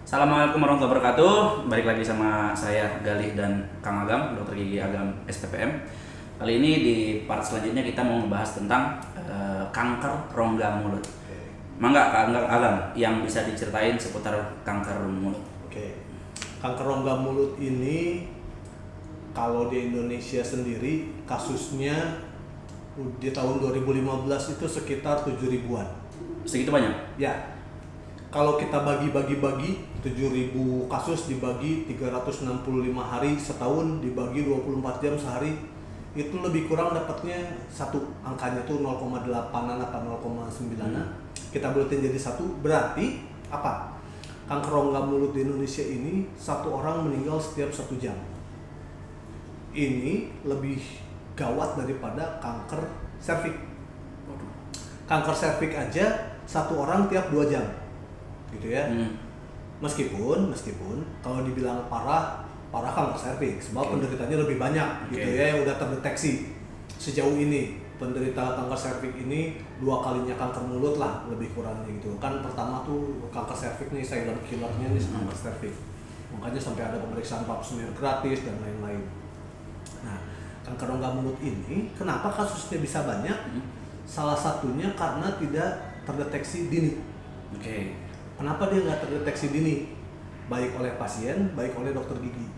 Assalamualaikum warahmatullahi wabarakatuh. Balik lagi sama saya Galih dan Kang Agam, Dokter Gigi Agam SPPM. Kali ini di part selanjutnya kita mau membahas tentang kanker rongga mulut. Mangga Kang Agam yang bisa diceritain seputar kanker mulut. Oke. Kanker rongga mulut ini kalau di Indonesia sendiri kasusnya di tahun 2015 itu sekitar 7 ribuan. Segitu banyak? Ya. Kalau kita bagi 7.000 kasus dibagi 365 hari setahun dibagi 24 jam sehari, itu lebih kurang dapatnya satu angkanya tuh 0,8an atau 0,9an. Kita buletin jadi satu, berarti apa? Kanker rongga mulut di Indonesia ini satu orang meninggal setiap 1 jam. Ini lebih gawat daripada kanker serviks. Kanker serviks aja satu orang tiap 2 jam. Gitu ya. Meskipun kalau dibilang parah kanker serviks, sebab penderitanya lebih banyak gitu ya yang udah terdeteksi sejauh ini. Penderita kanker serviks ini 2 kalinya kanker mulut lah lebih kurangnya gitu. Kan pertama tuh kanker serviks nih silent killernya nih kanker serviks. Makanya sampai ada pemeriksaan pap smear gratis dan lain-lain. Nah, kanker rongga mulut ini kenapa kasusnya bisa banyak? Salah satunya karena tidak terdeteksi dini. Kenapa dia nggak terdeteksi dini? Baik oleh pasien, baik oleh dokter gigi.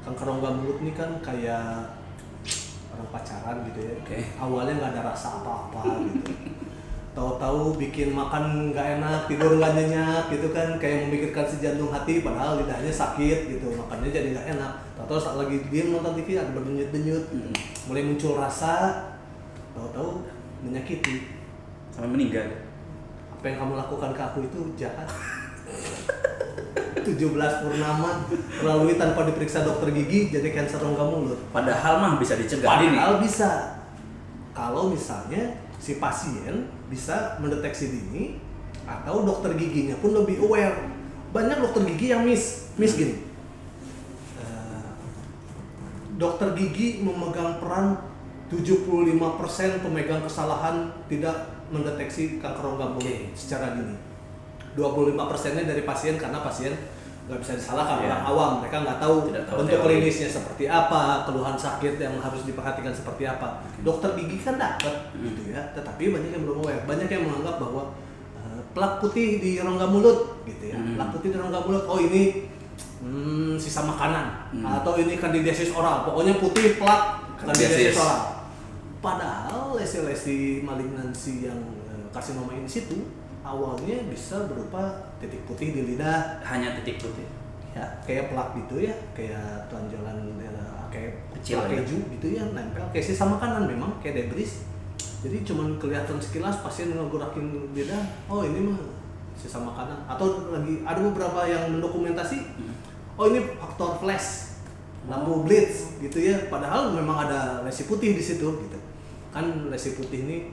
Kanker rongga mulut ini kan kayak orang pacaran gitu ya. Awalnya nggak ada rasa apa-apa gitu. Tahu-tahu bikin makan nggak enak, tidur nggak nyenyak gitu kan. Kayak memikirkan si jantung hati, padahal lidahnya sakit gitu. Makannya jadi nggak enak. Tahu-tahu saat lagi diem nonton TV ada berdenyut-denyut. Mulai muncul rasa, tahu-tahu menyakiti. Sampai meninggal. Apa yang kamu lakukan ke aku itu jahat. 17 purnama melalui tanpa diperiksa dokter gigi jadi kanker rongga mulut. Padahal mah bisa dicegah. Padahal bisa. Kalau misalnya si pasien bisa mendeteksi dini atau dokter giginya pun lebih aware. Banyak dokter gigi yang miss gini. Dokter gigi memegang peran 75% pemegang kesalahan tidak mendeteksi kanker rongga mulut secara dini. 25%-nya dari pasien karena pasien nggak bisa disalahkan, orang awam, mereka nggak tahu bentuk klinisnya seperti apa, keluhan sakit yang harus diperhatikan seperti apa. Dokter gigi kan dapat gitu ya, tetapi banyak yang belum aware, banyak yang menganggap bahwa plak putih di rongga mulut gitu ya, plak putih di rongga mulut, oh ini sisa makanan atau ini kandidiasis oral, pokoknya putih plak kandidiasis oral. Padahal lesi-lesi malignansi yang karsinoma in situ awalnya bisa berupa titik putih di lidah, hanya titik putih. Ya, kayak plak gitu ya, kayak tonjolan kayak kecil keju gitu ya, nempel kayak sisa makanan memang kayak debris. Jadi cuman kelihatan sekilas pasien ngegerakin lidah, oh ini mah sisa makanan. Atau lagi ada beberapa yang mendokumentasi, oh ini faktor flash, lampu blitz gitu ya, padahal memang ada lesi putih di situ gitu. Kan lesi putih ini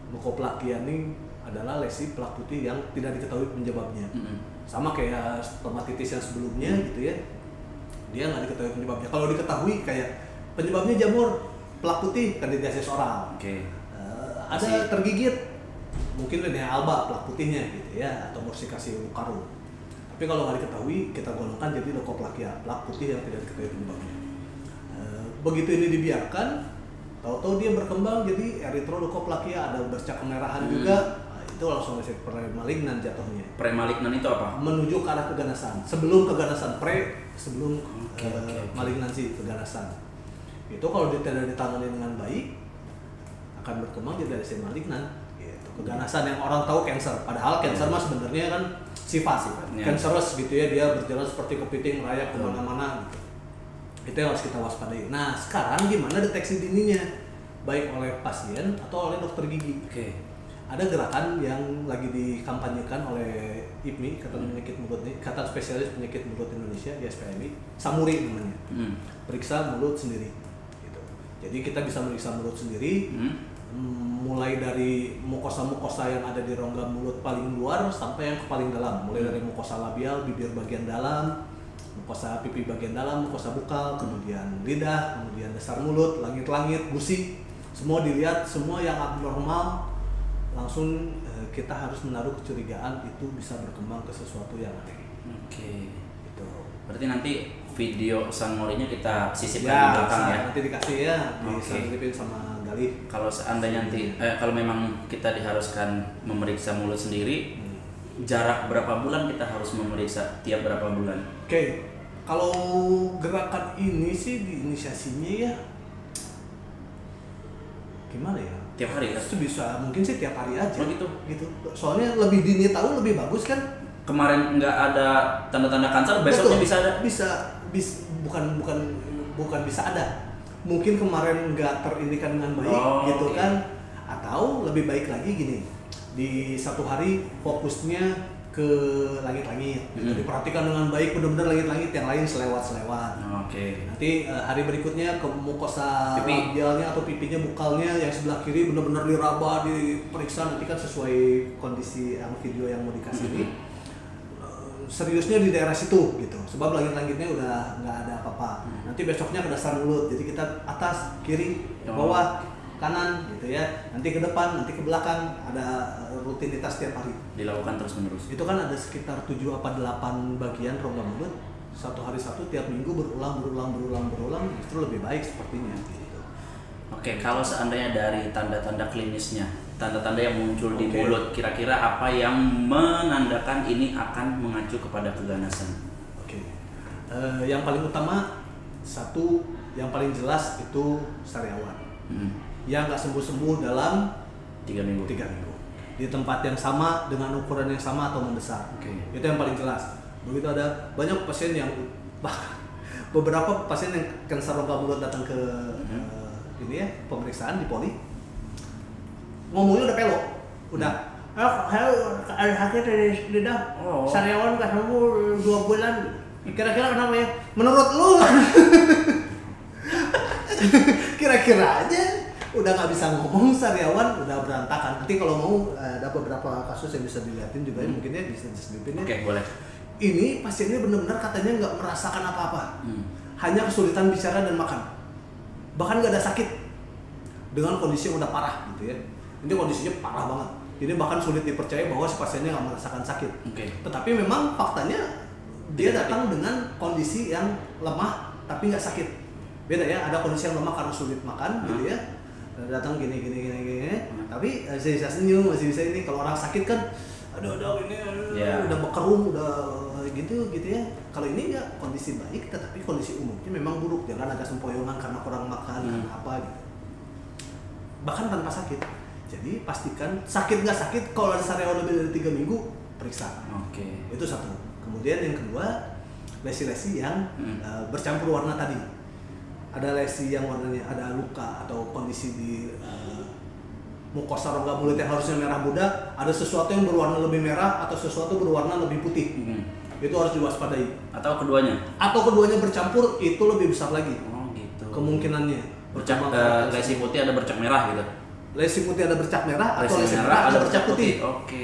mukoplakia ini adalah lesi plak putih yang tidak diketahui penyebabnya. Sama kayak stomatitis yang sebelumnya gitu ya, dia nggak diketahui penyebabnya. Kalau diketahui kayak penyebabnya jamur, plak putih, kandidiasis oral. Ada tergigit, mungkin linea alba plak putihnya gitu ya, atau morsikasi karum. Tapi kalau nggak diketahui, kita golongkan jadi leukoplakia, plak putih yang tidak diketahui penyebabnya. Begitu ini dibiarkan, tahu-tahu dia berkembang jadi erythroleukoplakia, ada bercak kemerahan juga. Itu langsung lesi premalignan jatuhnya. Premalignan itu apa? Menuju ke arah keganasan. Sebelum keganasan, sebelum malignansi keganasan. Itu kalau tidak ditangani dengan baik akan berkembang jadi lesi malignan. Gitu. Keganasan yang orang tahu cancer, padahal cancer mah sebenarnya kan sifatnya cancerous gitu ya, dia berjalan seperti kepiting merayap kemana-mana gitu. Itu yang harus kita waspadai. Nah, sekarang gimana deteksi dininya? Baik oleh pasien atau oleh dokter gigi. Ada gerakan yang lagi dikampanyekan oleh IPMI, Ikatan Penyakit Mulut, Ikatan Spesialis Penyakit Mulut Indonesia, ISPMI, Samuri namanya. Periksa mulut sendiri. Gitu. Jadi kita bisa meriksa mulut sendiri, mulai dari mukosa-mukosa yang ada di rongga mulut paling luar sampai yang ke paling dalam. Mulai dari mukosa labial, bibir bagian dalam, mukosa pipi bagian dalam, mukosa bukal, kemudian lidah, kemudian dasar mulut, langit-langit, gusi, semua dilihat, semua yang abnormal langsung kita harus menaruh kecurigaan itu bisa berkembang ke sesuatu yang aneh. Oke. Gitu. Berarti nanti video San Morinya kita sisipkan Ya, di belakang ya. nanti dikasih ya, Oke. diselipin sama Galih. Kalau seandainya nanti kalau memang kita diharuskan memeriksa mulut sendiri, jarak berapa bulan kita harus memeriksa tiap berapa bulan? Oke, kalau gerakan ini sih diinisiasinya ya gimana ya? Tiap hari kan? Itu bisa mungkin sih tiap hari aja. Oh gitu. Gitu. Soalnya lebih dini tahu lebih bagus kan? Kemarin nggak ada tanda-tanda kanker, besoknya Betul. bisa ada. Bukan bisa ada. Mungkin kemarin nggak terindikan dengan baik gitu oke. kan? Atau lebih baik lagi gini, di satu hari fokusnya ke langit-langit, gitu. Diperhatikan dengan baik, benar-benar langit-langit, yang lain selewat-selewat. Oke. Nanti hari berikutnya ke mukosa Pipi. labialnya atau pipinya, bukalnya yang sebelah kiri benar-benar diraba, diperiksa, nanti kan sesuai kondisi yang video yang mau dikasih ini. Seriusnya di daerah situ gitu, sebab langit-langitnya udah nggak ada apa-apa. Nanti besoknya ke dasar mulut, jadi kita atas, kiri, bawah, kanan gitu ya. Nanti ke depan, nanti ke belakang, ada rutinitas tiap hari. Dilakukan terus-menerus. Itu kan ada sekitar 7 apa 8 bagian rongga mulut. Satu hari satu, tiap minggu berulang, justru lebih baik sepertinya gitu. Oke, kalau seandainya dari tanda-tanda klinisnya, tanda-tanda yang muncul di Oke. mulut, kira-kira apa yang menandakan ini akan mengacu kepada keganasan? Oke. Yang paling utama, satu yang paling jelas itu sariawan. Yang nggak sembuh-sembuh dalam 3 minggu. 3 minggu. Di tempat yang sama, dengan ukuran yang sama atau membesar. Oke. Itu yang paling jelas. Begitu ada banyak pasien yang, bahkan beberapa pasien yang kanker rongga mulut datang ke ini ya, pemeriksaan di poli, ngomongnya udah pelok, udah ada sakit dari lidah, sariawan nggak sembuh 2 bulan. Kira-kira kenapa ya? Menurut lu? Kira-kira aja udah nggak bisa ngomong, sariawan udah berantakan. Nanti kalau mau ada beberapa kasus yang bisa dilihatin juga ya, mungkin ya bisa diselipin ya. Oke, boleh. Ini pasiennya benar-benar katanya nggak merasakan apa-apa, hanya kesulitan bicara dan makan, bahkan nggak ada sakit, dengan kondisi yang udah parah gitu ya. Ini kondisinya parah banget, jadi bahkan sulit dipercaya bahwa si pasiennya nggak merasakan sakit. Tetapi memang faktanya dia datang dengan kondisi yang lemah tapi nggak sakit. Beda ya, ada kondisi yang lemah karena sulit makan gitu ya, datang gini, tapi masih bisa senyum, masih bisa ini. Kalau orang sakit kan aduh ini udah bekerung, udah gitu ya. Kalau ini enggak, kondisi baik tetapi kondisi umumnya memang buruk, jangan agak sempoyongan karena kurang makan karena apa gitu, bahkan tanpa sakit. Jadi pastikan sakit nggak sakit, kalau ada sariawan lebih dari 3 minggu periksa. Itu satu. Kemudian yang kedua, lesi-lesi yang bercampur warna tadi. Ada lesi yang warnanya ada luka atau kondisi di mukosa rongga mulut yang harusnya merah muda, ada sesuatu yang berwarna lebih merah atau sesuatu berwarna lebih putih. Itu harus diwaspadai. Atau keduanya? Atau keduanya bercampur, itu lebih besar lagi. Gitu. Kemungkinannya. Lesi putih ada bercak merah gitu. Lesi putih ada bercak merah atau lesi merah ada bercak putih. Oke.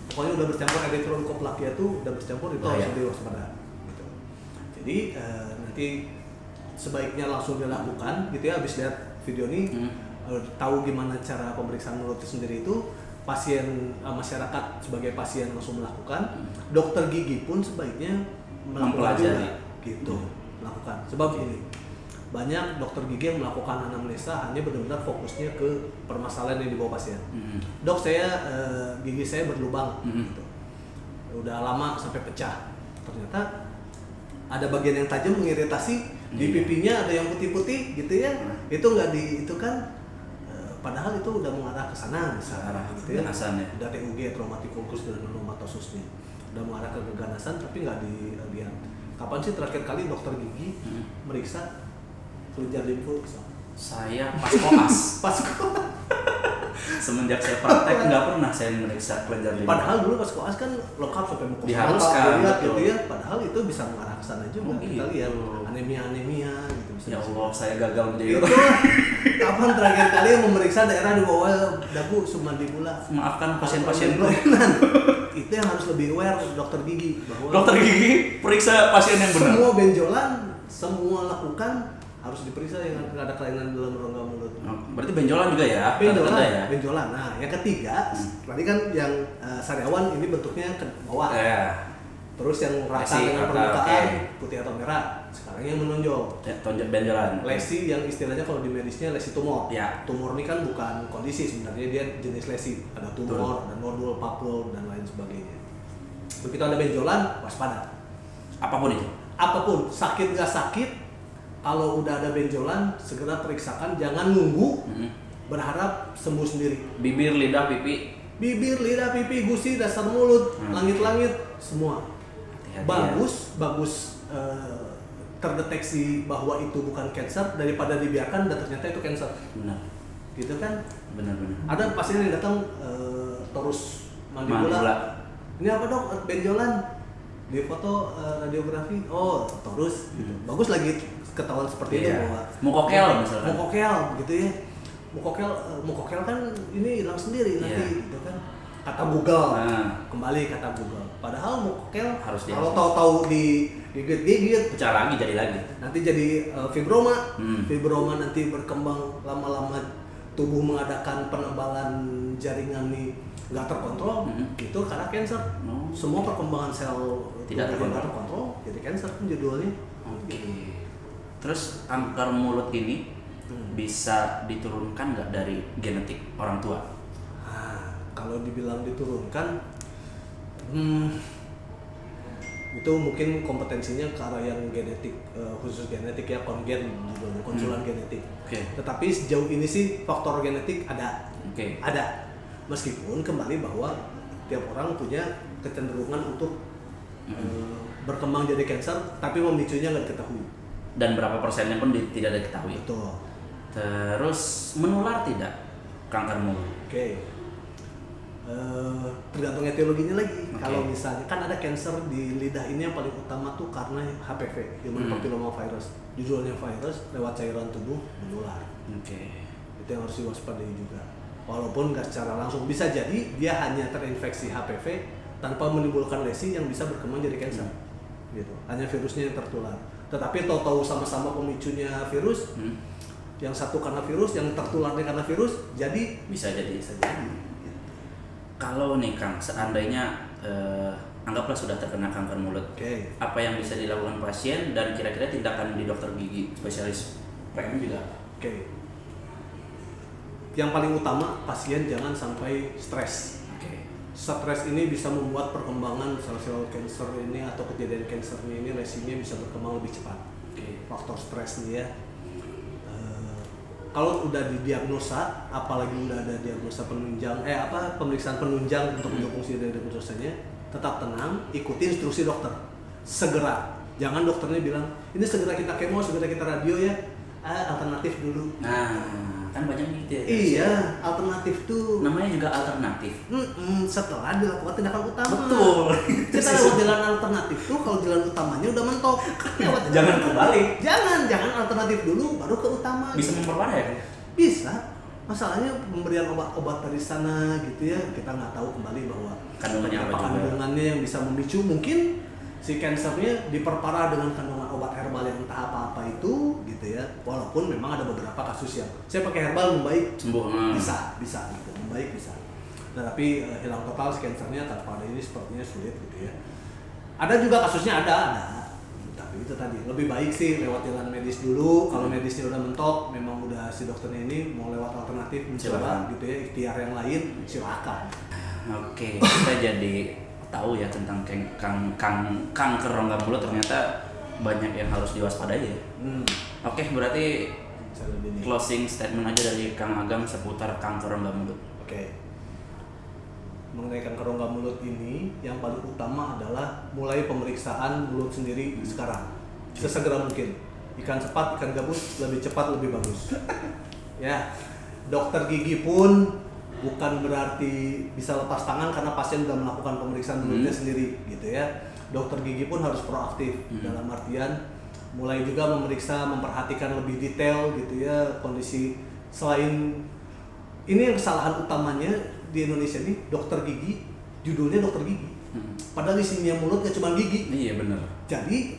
Pokoknya udah bercampur, erythroleukopplakia itu udah bercampur, itu harus diwaspadai. Gitu. Jadi nanti sebaiknya langsung dilakukan gitu ya, habis lihat video ini. Tahu gimana cara pemeriksaan mulut itu sendiri, itu pasien masyarakat sebagai pasien langsung melakukan, dokter gigi pun sebaiknya melakukan juga, gitu, melakukan. Sebab ini banyak dokter gigi yang melakukan anamnesa hanya benar-benar fokusnya ke permasalahan yang dibawa pasien. Dok, saya gigi saya berlubang, gitu. Udah lama sampai pecah. Ternyata ada bagian yang tajam mengiritasi, di pipinya ada yang putih-putih gitu ya. Itu nggak itu kan. Padahal itu udah mengarah ke sana, misalnya gitu ya. Udah TUG, traumatic ulcus granulomatosusnya. Udah mengarah ke keganasan tapi nggak dilihat. Kapan sih terakhir kali dokter gigi meriksa kelenjar limfu? Saya pas koas. Pas koas. Semenjak saya praktek nggak pernah saya meriksa kelenjar limfu. Padahal dulu pas koas kan lengkap sampai mukosa diharuskan dilihat gitu ya. Padahal itu bisa mengarah ke sana juga. Kita lihat anemia gitu bisa. Ya Allah, saya gagal menjadi kapan terakhir kali memeriksa daerah di bawah dagu submandibula? Maafkan pasien-pasien itu yang harus lebih aware dokter gigi, bahwa dokter gigi periksa pasien yang benar. Semua benjolan, semua lakukan harus diperiksa yang ada kelainan dalam rongga mulut. Berarti benjolan juga ya? Benjolan. Nah, yang ketiga, tadi kan yang sariawan ini bentuknya ke bawah. Terus yang rata Lesi, dengan rata, permukaan oke. putih atau merah. Sekarang yang menonjol. Tonjok benjolan. Lesi yang istilahnya kalau di medisnya lesi tumor. Ya. Tumor ini kan bukan kondisi, sebenarnya dia jenis lesi. Ada tumor, ada nodul, papul, dan lain sebagainya. Begitu ada benjolan, waspada. Apapun itu. Apapun, sakit nggak sakit, kalau udah ada benjolan, segera periksakan. Jangan nunggu, berharap sembuh sendiri. Bibir, lidah, pipi. Bibir, lidah, pipi, gusi, dasar mulut, langit-langit, semua. Hati-hati Bagus terdeteksi bahwa itu bukan cancer daripada dibiarkan dan ternyata itu cancer. Benar. Gitu kan? Benar. Ada pasien yang datang torus mandibula. Ini apa dok? Benjolan. Di foto radiografi. Oh, torus. Gitu. Bagus lagi ketahuan seperti itu bahwa mukokel misalkan. Mukokel gitu ya. Mukokel kan ini hilang sendiri nanti gitu kan. Kata Google. Kembali kata Google. Padahal mukokel harus kalau tahu-tahu digigit pecah lagi jadi lagi. Nanti jadi fibroma. Fibroma nanti berkembang lama-lama, tubuh mengadakan penebalan jaringan nih nggak terkontrol, itu karena cancer. Semua perkembangan sel tidak terkontrol, jadi cancer kan judulnya. Oke. Terus kanker mulut ini bisa diturunkan nggak dari genetik orang tua? Nah, kalau dibilang diturunkan, itu mungkin kompetensinya ke arah yang genetik, khusus genetik ya, kongen judulnya, konsulan genetik. Tetapi sejauh ini sih faktor genetik ada. Ada. Meskipun kembali bahwa tiap orang punya kecenderungan untuk berkembang jadi cancer, tapi memicunya nggak diketahui. Dan berapa persennya pun tidak diketahui. Betul. Terus menular tidak kanker mulut? Tergantung etiologinya lagi. Kalau misalnya kan ada cancer di lidah ini yang paling utama tuh karena HPV, human papilloma virus. Judulnya virus lewat cairan tubuh menular. Itu yang harus diwaspadai juga. Walaupun nggak secara langsung, bisa jadi dia hanya terinfeksi HPV tanpa menimbulkan lesi yang bisa berkembang jadi cancer. Gitu. Hanya virusnya yang tertular. Tetapi tahu-tahu sama-sama pemicunya virus, yang satu karena virus, yang tertularnya karena virus, jadi bisa jadi. Kalau nih Kang, seandainya anggaplah sudah terkena kanker mulut, apa yang bisa dilakukan pasien dan kira-kira tindakan di dokter gigi spesialis PM juga? Yang paling utama, pasien jangan sampai stres. Stres ini bisa membuat perkembangan sel-sel kanker ini atau kejadian kankernya ini, lesinya bisa berkembang lebih cepat. Faktor stres nih ya. Kalau udah didiagnosa, apalagi udah ada diagnosa penunjang, pemeriksaan penunjang untuk mendukung si diagnosanya, tetap tenang, ikuti instruksi dokter. Segera. Jangan dokternya bilang, ini segera kita kemo, segera kita radio ya. Alternatif dulu. Kan banyak gitu ya. Iya, alternatif tuh. Namanya juga alternatif. Setelah dilakukan tindakan utama. Betul. Kita lewat jalan alternatif tuh, kalau jalan utamanya udah mentok. Jangan kembali. Jangan alternatif dulu, baru ke utama. Bisa memperparah ya? Bisa. Masalahnya pemberian obat-obat dari sana gitu ya, kita nggak tahu kembali bahwa kandungannya yang bisa memicu, mungkin si kansernya diperparah dengan kandungan obat herbal yang entah apa-apa itu gitu ya. Walaupun memang ada beberapa kasus yang saya pakai herbal membaik, sembuh. Bisa gitu, membaik bisa. Nah, tapi hilang total si kansernya tanpa ada ini sepertinya sulit gitu ya. Ada juga kasusnya ada. Tapi itu tadi lebih baik sih lewat jalan medis dulu. Kalau medisnya udah mentok, memang udah si dokternya ini mau lewat alternatif mencoba gitu ya, ikhtiar yang lain silakan. Kita jadi tahu ya tentang kanker rongga mulut, ternyata banyak yang harus diwaspadai ya. Berarti closing statement aja dari Kang Agam seputar kanker rongga mulut. Mengenai kanker rongga mulut ini, yang paling utama adalah mulai pemeriksaan mulut sendiri sekarang, sesegera mungkin. Ikan cepat, ikan gabus, lebih cepat lebih bagus. Ya, dokter gigi pun bukan berarti bisa lepas tangan karena pasien sudah melakukan pemeriksaan mulutnya sendiri gitu ya. Dokter gigi pun harus proaktif dalam artian mulai juga memeriksa, memperhatikan lebih detail gitu ya kondisi. Selain ini, yang kesalahan utamanya di Indonesia nih, dokter gigi judulnya dokter gigi, padahal isinya mulut gak cuma gigi. Iya benar. Jadi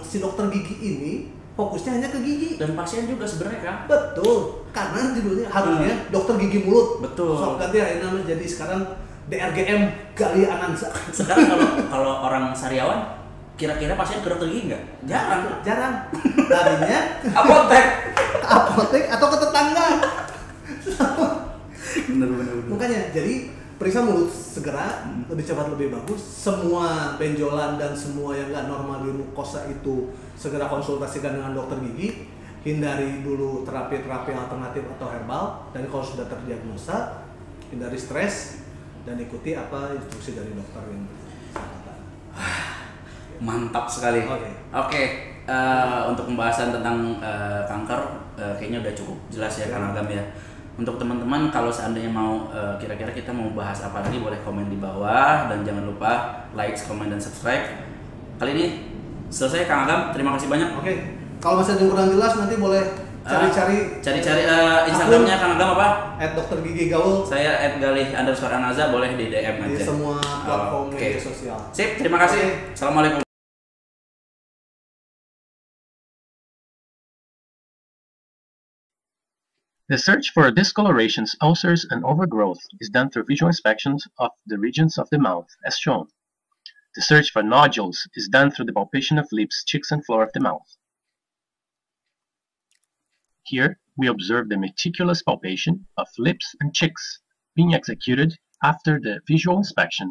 si dokter gigi ini fokusnya hanya ke gigi dan pasien juga sebenarnya kan. Betul, karena judulnya harusnya dokter gigi mulut. Betul. Sok ganti ya namanya, jadi sekarang DRGM Gali Anansa. Sekarang kalau orang sariawan, kira-kira pasien ke dokter gigi nggak? Jarang. Larinya Apotek. ke apotek atau ke tetangga. Bener. Makanya, jadi periksa mulut segera, lebih cepat lebih bagus. Semua benjolan dan semua yang nggak normal di mukosa itu segera konsultasikan dengan dokter gigi. Hindari dulu terapi-terapi alternatif atau herbal. Dan kalau sudah terdiagnosa, hindari stres dan ikuti apa instruksi dari dokter yang bersangkutan. Mantap sekali. Oke. Untuk pembahasan tentang kanker kayaknya udah cukup jelas ya Kang Agam ya. Untuk teman-teman kalau seandainya mau kira-kira kita mau bahas apa lagi, boleh komen di bawah dan jangan lupa like, comment, dan subscribe. Kali ini selesai Kang Agam, terima kasih banyak. Oke. Kalau masih ada yang kurang jelas nanti boleh cari-cari Instagramnya Kang Agam apa? @doktergigigaul. Saya @galih_anaza, boleh di DM Di aja. semua platform Oke. media sosial. Sip, terima kasih. Assalamualaikum. The search for discolorations, ulcers, and overgrowth is done through visual inspections of the regions of the mouth, as shown. The search for nodules is done through the palpation of lips, cheeks, and floor of the mouth. Here, we observe the meticulous palpation of lips and cheeks being executed after the visual inspection.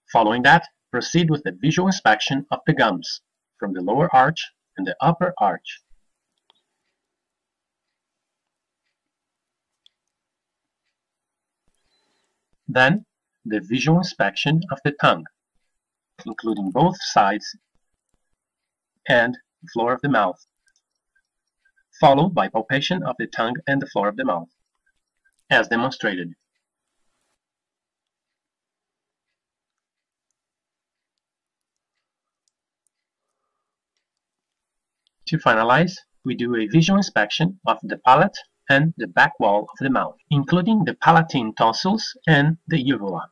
Following that, proceed with the visual inspection of the gums, from the lower arch and the upper arch. Then, the visual inspection of the tongue, including both sides and the floor of the mouth, followed by palpation of the tongue and the floor of the mouth, as demonstrated. To finalize, we do a visual inspection of the palate and the back wall of the mouth, including the palatine tonsils and the uvula.